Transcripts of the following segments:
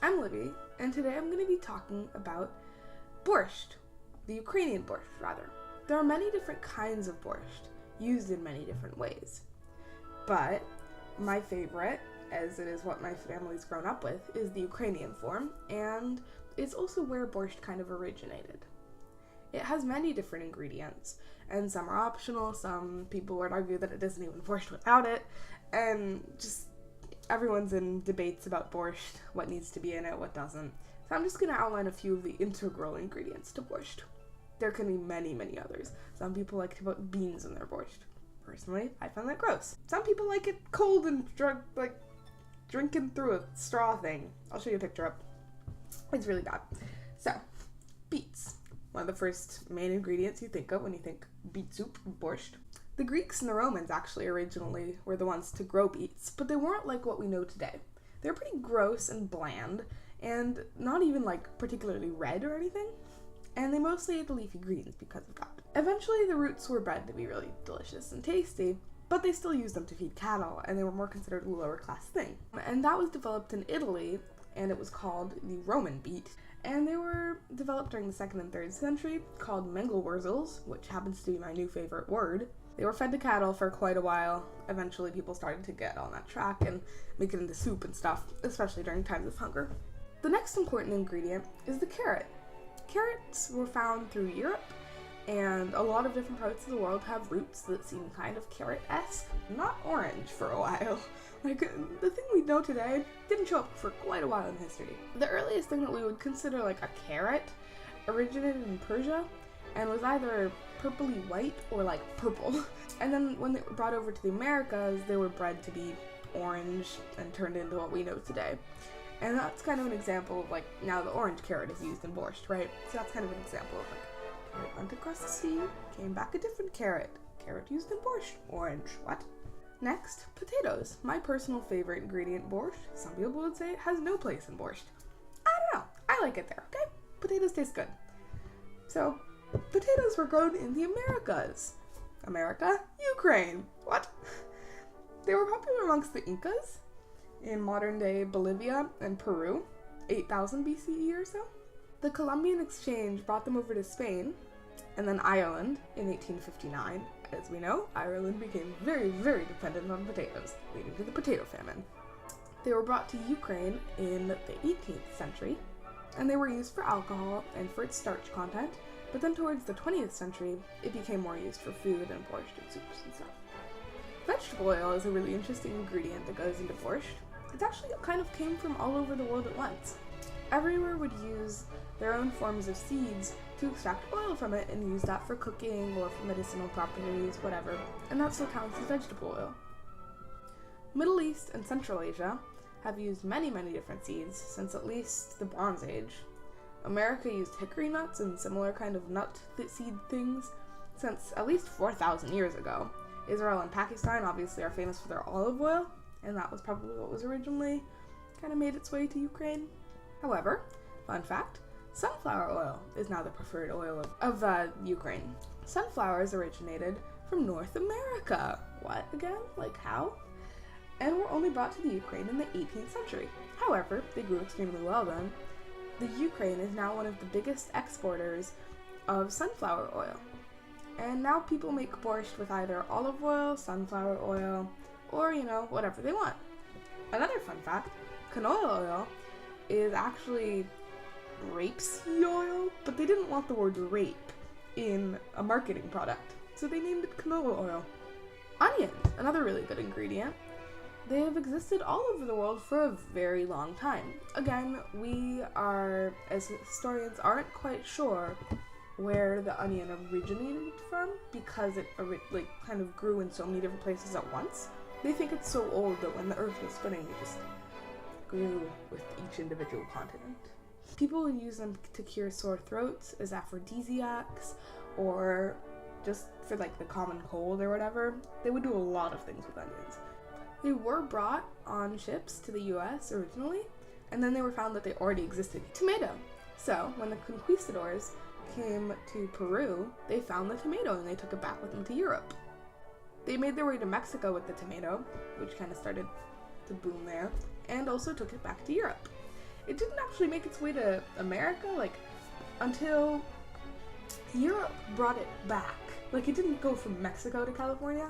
I'm Libby, and today I'm going to be talking about borscht, the Ukrainian borscht, rather. There are many different kinds of borscht, used in many different ways. But my favorite, as it is what my family's grown up with, is the Ukrainian form, and it's also where borscht kind of originated. It has many different ingredients, and some are optional, some people would argue that it doesn't even borscht without it, and just everyone's in debates about borscht, what needs to be in it, what doesn't. So I'm just going to outline a few of the integral ingredients to borscht. There can be many, many others. Some people like to put beans in their borscht. Personally, I find that gross. Some people like it cold and drinking through a straw thing. I'll show you a picture up. It's really bad. So, beets. One of the first main ingredients you think of when you think beet soup, borscht. The Greeks and the Romans actually originally were the ones to grow beets, but they weren't like what we know today. They're pretty gross and bland, and not even particularly red or anything, and they mostly ate the leafy greens because of that. Eventually the roots were bred to be really delicious and tasty, but they still used them to feed cattle, and they were more considered a lower class thing. And that was developed in Italy, and it was called the Roman beet. And they were developed during the 2nd and 3rd century, called Mengelwurzels, which happens to be my new favorite word. They were fed to cattle for quite a while. Eventually people started to get on that track and make it into soup and stuff, especially during times of hunger. The next important ingredient is the carrot. Carrots were found through Europe, and a lot of different parts of the world have roots that seem kind of carrot-esque, not orange for a while. The thing we know today didn't show up for quite a while in history. The earliest thing that we would consider a carrot originated in Persia and was either purpley white or purple. And then when they were brought over to the Americas, they were bred to be orange and turned into what we know today. And that's kind of an example of now the orange carrot is used in borscht, right? So that's kind of an example of carrot went across the sea, came back a different carrot. Carrot used in borscht, orange, what? Next, potatoes. My personal favorite ingredient in borscht. Some people would say it has no place in borscht. I don't know. I like it there, okay? Potatoes taste good. So, potatoes were grown in the Americas. America? Ukraine. What? They were popular amongst the Incas in modern-day Bolivia and Peru, 8000 BCE or so. The Columbian Exchange brought them over to Spain, and then Ireland in 1859. As we know, Ireland became very, very dependent on potatoes, leading to the potato famine. They were brought to Ukraine in the 18th century, and they were used for alcohol and for its starch content, but then towards the 20th century, it became more used for food and borscht and soups and stuff. Vegetable oil is a really interesting ingredient that goes into borscht. It actually kind of came from all over the world at once. Everywhere would use their own forms of seeds to extract oil from it and use that for cooking or for medicinal properties, whatever, and that still counts as vegetable oil. Middle East and Central Asia have used many, many different seeds since at least the Bronze Age. America used hickory nuts and similar kind of nut seed things since at least 4,000 years ago. Israel and Pakistan obviously are famous for their olive oil, and that was probably what was originally kind of made its way to Ukraine. However, fun fact, sunflower oil is now the preferred oil of Ukraine. Sunflowers originated from North America. What again? How? And were only brought to the Ukraine in the 18th century. However, they grew extremely well then. The Ukraine is now one of the biggest exporters of sunflower oil. And now people make borscht with either olive oil, sunflower oil, or, whatever they want. Another fun fact, canola oil is actually rapeseed oil, but they didn't want the word rape in a marketing product, so they named it canola oil. Onions, another really good ingredient. They have existed all over the world for a very long time. Again, we are, as historians, aren't quite sure where the onion originated from because it kind of grew in so many different places at once. They think it's so old that when the earth was spinning, it just grew with each individual continent. People would use them to cure sore throats, as aphrodisiacs, or just for the common cold or whatever. They would do a lot of things with onions. They were brought on ships to the US originally, and then they were found that they already existed. Tomato. So, when the conquistadors came to Peru, they found the tomato and they took it back with them to Europe. They made their way to Mexico with the tomato, which kind of started to boom there, and also took it back to Europe. it didn't actually make its way to America, like, until Europe brought it back. Like, it didn't go from Mexico to California.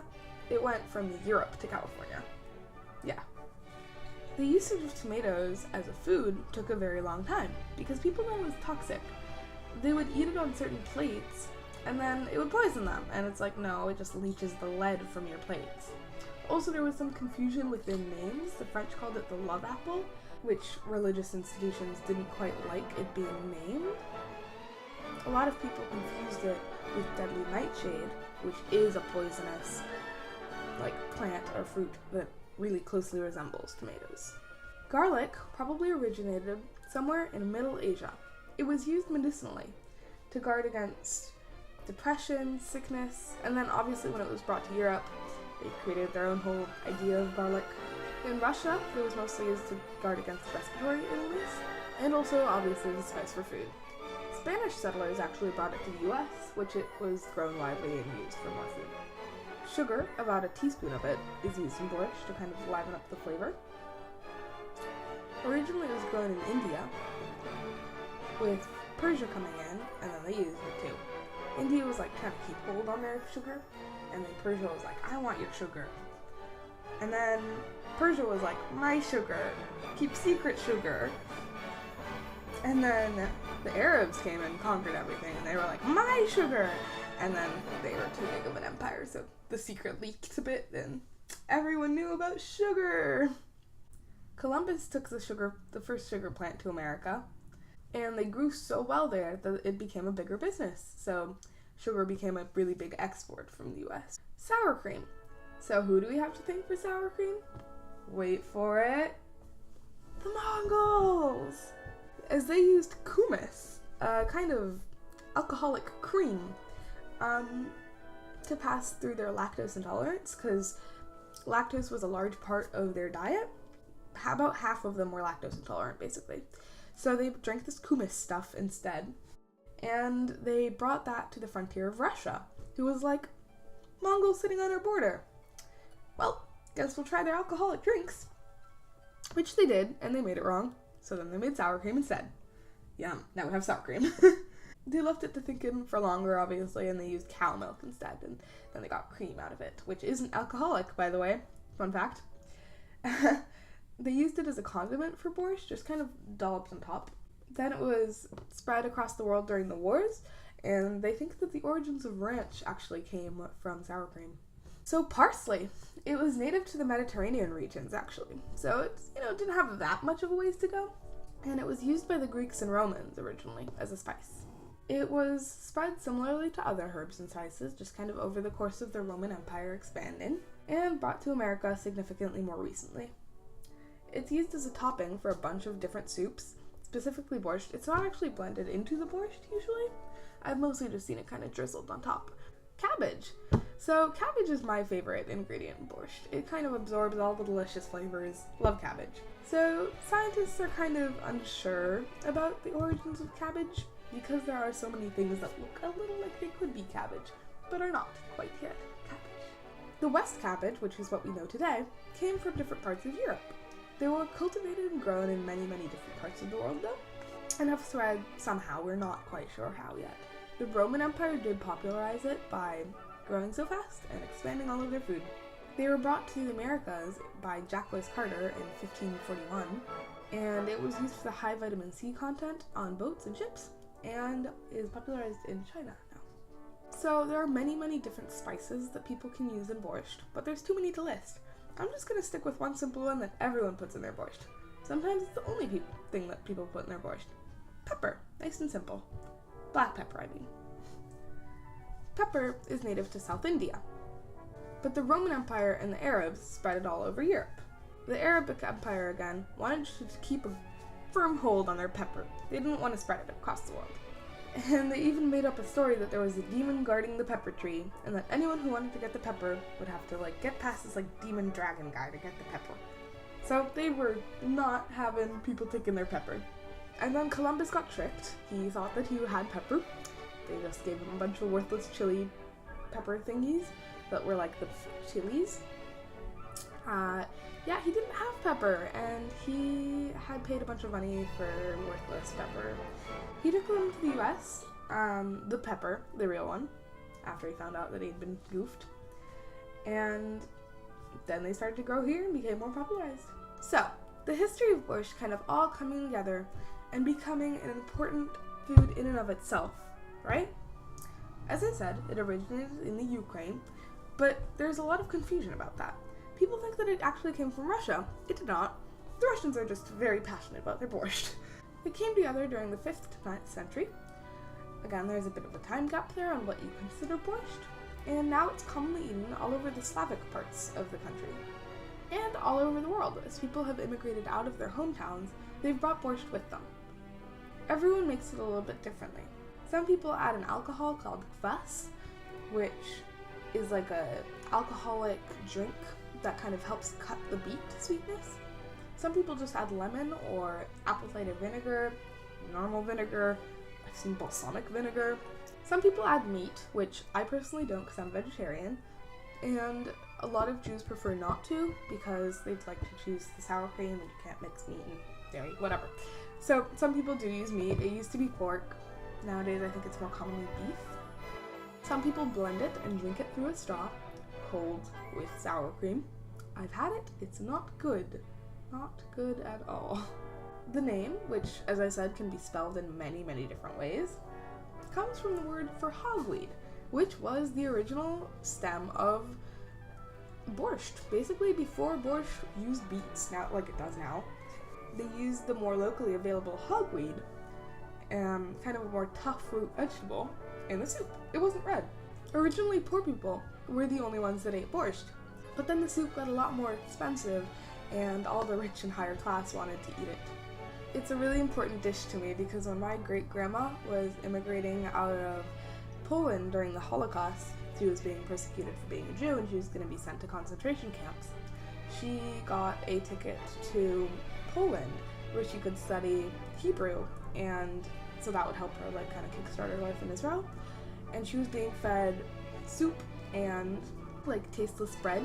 It went from Europe to California. Yeah. The usage of tomatoes as a food took a very long time because people thought it was toxic. They would eat it on certain plates and then it would poison them. And it's like, no, it just leaches the lead from your plates. Also, there was some confusion within names. The French called it the love apple, which religious institutions didn't quite like it being named. A lot of people confused it with deadly nightshade, which is a poisonous, like, plant or fruit that really closely resembles tomatoes. Garlic probably originated somewhere in Middle Asia. It was used medicinally to guard against depression, sickness, and then obviously when it was brought to Europe, they created their own whole idea of garlic. In Russia, it was mostly used to guard against respiratory illness, and also obviously as a spice for food. Spanish settlers actually brought it to the US, which it was grown widely and used for more food. Sugar, about a teaspoon of it, is used in borscht to kind of liven up the flavor. Originally it was grown in India, with Persia coming in, and then they used it too. India was like trying to keep hold on their sugar, and then Persia was like, I want your sugar. And then Persia was like, my sugar, keep secret sugar. And then the Arabs came and conquered everything, and they were like, my sugar! And then they were too big of an empire, so the secret leaked a bit, and everyone knew about sugar! Columbus took the first sugar plant to America, and they grew so well there that it became a bigger business. So sugar became a really big export from the US. Sour cream. So who do we have to thank for sour cream? Wait for it. The Mongols! As they used kumis, a kind of alcoholic cream, to pass through their lactose intolerance, because lactose was a large part of their diet. About half of them were lactose intolerant, basically. So they drank this kumis stuff instead, and they brought that to the frontier of Russia, who was like, Mongols sitting on our border. Well, guess we'll try their alcoholic drinks. Which they did, and they made it wrong, so then they made sour cream instead. Yum, now we have sour cream. They left it to thicken for longer, obviously, and they used cow milk instead, and then they got cream out of it, which isn't alcoholic, by the way. Fun fact. They used it as a condiment for borscht, just kind of dolloped on top. Then it was spread across the world during the wars, and they think that the origins of ranch actually came from sour cream. So parsley. It was native to the Mediterranean regions, actually. So it, didn't have that much of a ways to go. And it was used by the Greeks and Romans originally as a spice. It was spread similarly to other herbs and spices, just kind of over the course of the Roman Empire expanding, and brought to America significantly more recently. It's used as a topping for a bunch of different soups, specifically borscht. It's not actually blended into the borscht usually. I've mostly just seen it kind of drizzled on top. Cabbage. So cabbage is my favorite ingredient in borscht. It kind of absorbs all the delicious flavors. Love cabbage. So scientists are kind of unsure about the origins of cabbage because there are so many things that look a little like they could be cabbage, but are not quite yet cabbage. The West cabbage, which is what we know today, came from different parts of Europe. They were cultivated and grown in many, many different parts of the world though, and have spread somehow. We're not quite sure how yet. The Roman Empire did popularize it by growing so fast and expanding all of their food. They were brought to the Americas by Jacques Cartier in 1541, and it was used for the high vitamin C content on boats and ships, and is popularized in China now. So there are many, many different spices that people can use in borscht, but there's too many to list. I'm just going to stick with one simple one that everyone puts in their borscht. Sometimes it's the only thing that people put in their borscht. Pepper. Nice and simple. Black pepper, I mean. Pepper is native to South India, but the Roman Empire and the Arabs spread it all over Europe. The Arabic Empire, again, wanted to keep a firm hold on their pepper. They didn't want to spread it across the world. And they even made up a story that there was a demon guarding the pepper tree, and that anyone who wanted to get the pepper would have to, get past this, demon dragon guy to get the pepper. So they were not having people taking their pepper. And then Columbus got tricked. He thought that he had pepper. They just gave him a bunch of worthless chili pepper thingies that were like the chilies. He didn't have pepper, and he had paid a bunch of money for worthless pepper. He took them to the US, the pepper, the real one, after he found out that he'd been goofed. And then they started to grow here and became more popularized. So, the history of borscht kind of all coming together and becoming an important food in and of itself, right? As I said, it originated in the Ukraine, but there's a lot of confusion about that. People think that it actually came from Russia. It did not. The Russians are just very passionate about their borscht. It came together during the 5th to 9th century. Again, there's a bit of a time gap there on what you consider borscht, and now it's commonly eaten all over the Slavic parts of the country, and all over the world. As people have immigrated out of their hometowns, they've brought borscht with them. Everyone makes it a little bit differently. Some people add an alcohol called kvass, which is like a alcoholic drink that kind of helps cut the beet sweetness. Some people just add lemon or apple cider vinegar, normal vinegar. I've seen balsamic vinegar. Some people add meat, which I personally don't because I'm vegetarian, and a lot of Jews prefer not to because they'd like to choose the sour cream and you can't mix meat and dairy, whatever. So some people do use meat. It used to be pork. Nowadays I think it's more commonly beef. Some people blend it and drink it through a straw, cold with sour cream. I've had it. It's not good. Not good at all. The name, which as I said can be spelled in many, many different ways, comes from the word for hogweed, which was the original stem of borscht. Basically, before borscht used beets, now like it does now, they used the more locally available hogweed, kind of a more tough root vegetable, in the soup. It wasn't red. Originally, poor people were the only ones that ate borscht, but then the soup got a lot more expensive, and all the rich and higher class wanted to eat it. It's a really important dish to me because when my great-grandma was immigrating out of Poland during the Holocaust, she was being persecuted for being a Jew and she was going to be sent to concentration camps. She got a ticket to Poland where she could study Hebrew, and so that would help her like kind of kickstart her life in Israel. And she was being fed soup and like tasteless bread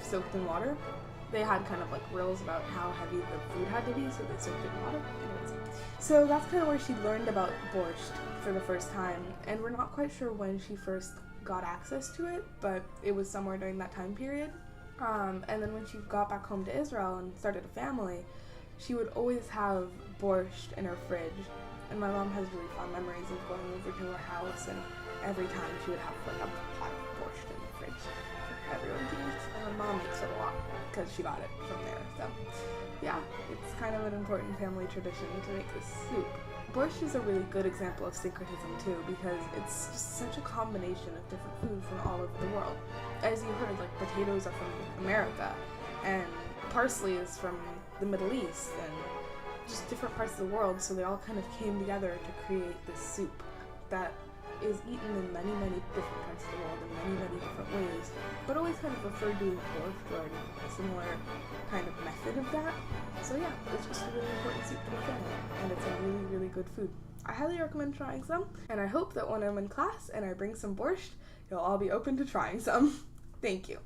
soaked in water. They had kind of like rules about how heavy the food had to be, so they soaked it in water. Anyways, so that's kind of where she learned about borscht for the first time, and we're not quite sure when she first got access to it, but it was somewhere during that time period. And then when she got back home to Israel and started a family, she would always have borscht in her fridge, and my mom has really fond memories of going over to her house, and every time she would have like a pot of borscht in the fridge for everyone to eat, and my mom makes it a lot because she got it from there. So yeah, it's kind of an important family tradition to make this soup. Borscht is a really good example of syncretism too, because it's just such a combination of different food from all over the world. As you heard, like potatoes are from America, and parsley is from the Middle East, and just different parts of the world, so they all kind of came together to create this soup that is eaten in many, many different parts of the world in many, many different ways, but always kind of referred to as borscht or a similar kind of method of that. So yeah, it's just a really important soup to my family, and it's a really, really good food. I highly recommend trying some, and I hope that when I'm in class and I bring some borscht, you'll all be open to trying some. Thank you.